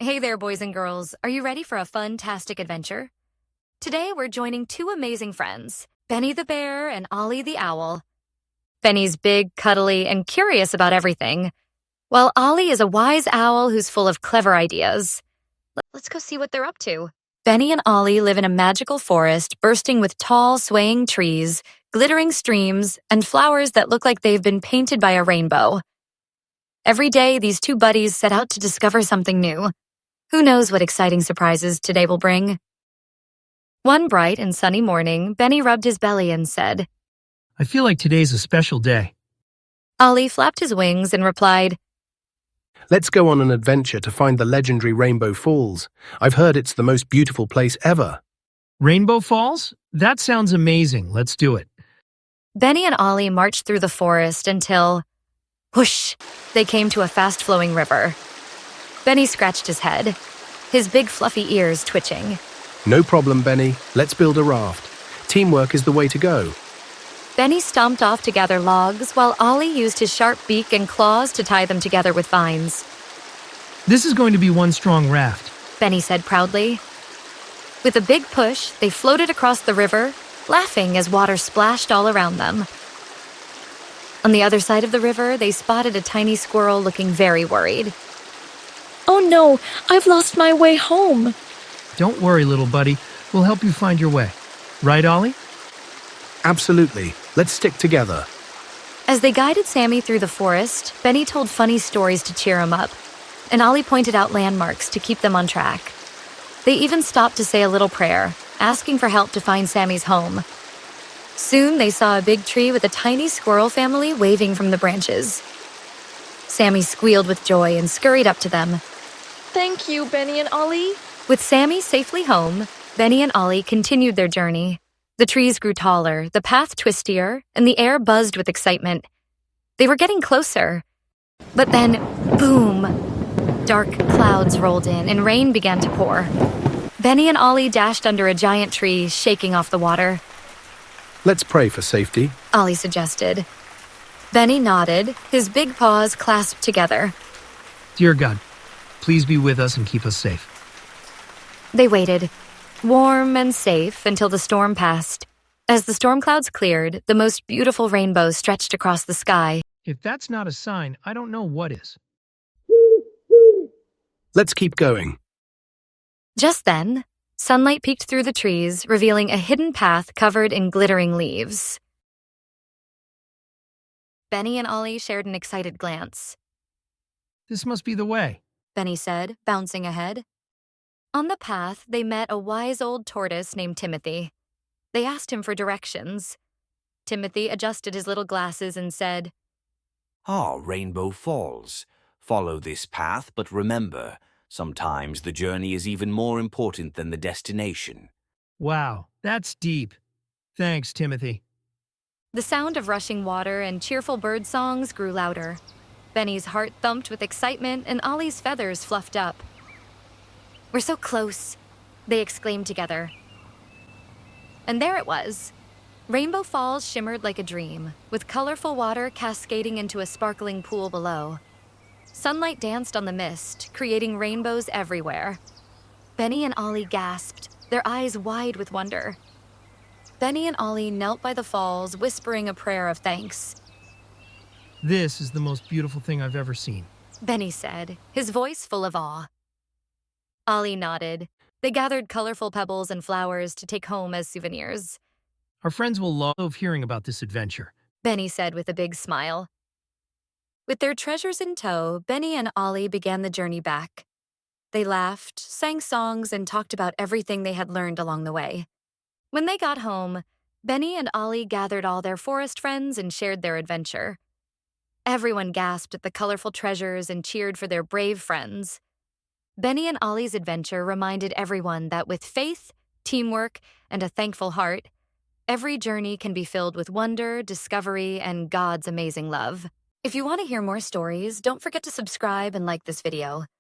Hey there, boys and girls. Are you ready for a fun-tastic adventure? Today, we're joining two amazing friends, Benny the bear and Ollie the owl. Benny's big, cuddly, and curious about everything, while Ollie is a wise owl who's full of clever ideas. Let's go see what they're up to. Benny and Ollie live in a magical forest bursting with tall, swaying trees, glittering streams, and flowers that look like they've been painted by a rainbow. Every day, these two buddies set out to discover something new. Who knows what exciting surprises today will bring? One bright and sunny morning, Benny rubbed his belly and said, I feel like today's a special day. Ollie flapped his wings and replied, Let's go on an adventure to find the legendary Rainbow Falls. I've heard it's the most beautiful place ever. Rainbow Falls? That sounds amazing. Let's do it. Benny and Ollie marched through the forest until, whoosh, they came to a fast-flowing river. Benny scratched his head, his big fluffy ears twitching. No problem, Benny. Let's build a raft. Teamwork is the way to go. Benny stomped off to gather logs while Ollie used his sharp beak and claws to tie them together with vines. This is going to be one strong raft. Benny said proudly. With a big push, they floated across the river, laughing as water splashed all around them. On the other side of the river, they spotted a tiny squirrel looking very worried. Oh no, I've lost my way home. Don't worry, little buddy. We'll help you find your way. Right, Ollie? Absolutely. Let's stick together. As they guided Sammy through the forest, Benny told funny stories to cheer him up, and Ollie pointed out landmarks to keep them on track. They even stopped to say a little prayer, asking for help to find Sammy's home. Soon they saw a big tree with a tiny squirrel family waving from the branches. Sammy squealed with joy and scurried up to them. Thank you, Benny and Ollie. With Sammy safely home, Benny and Ollie continued their journey. The trees grew taller, the path twistier, and the air buzzed with excitement. They were getting closer. But then, boom! Dark clouds rolled in and rain began to pour. Benny and Ollie dashed under a giant tree, shaking off the water. Let's pray for safety. Ollie suggested. Benny nodded, his big paws clasped together. Dear God, please be with us and keep us safe. They waited, warm and safe, until the storm passed. As the storm clouds cleared, the most beautiful rainbow stretched across the sky. If that's not a sign, I don't know what is. Let's keep going. Just then, sunlight peeked through the trees, revealing a hidden path covered in glittering leaves. Benny and Ollie shared an excited glance. This must be the way. Benny said, bouncing ahead. On the path, they met a wise old tortoise named Timothy. They asked him for directions. Timothy adjusted his little glasses and said, Rainbow Falls. Follow this path, but remember, sometimes the journey is even more important than the destination. Wow, that's deep. Thanks, Timothy. The sound of rushing water and cheerful bird songs grew louder. Benny's heart thumped with excitement and Ollie's feathers fluffed up. We're so close, they exclaimed together. And there it was. Rainbow Falls shimmered like a dream, with colorful water cascading into a sparkling pool below. Sunlight danced on the mist, creating rainbows everywhere. Benny and Ollie gasped, their eyes wide with wonder. Benny and Ollie knelt by the falls, whispering a prayer of thanks. This is the most beautiful thing I've ever seen. Benny said, his voice full of awe. Ollie nodded. They gathered colorful pebbles and flowers to take home as souvenirs. Our friends will love hearing about this adventure. Benny said with a big smile. With their treasures in tow, Benny and Ollie began the journey back. They laughed, sang songs, and talked about everything they had learned along the way. When they got home, Benny and Ollie gathered all their forest friends and shared their adventure. Everyone gasped at the colorful treasures and cheered for their brave friends. Benny and Ollie's adventure reminded everyone that with faith, teamwork, and a thankful heart, every journey can be filled with wonder, discovery, and God's amazing love. If you want to hear more stories, don't forget to subscribe and like this video.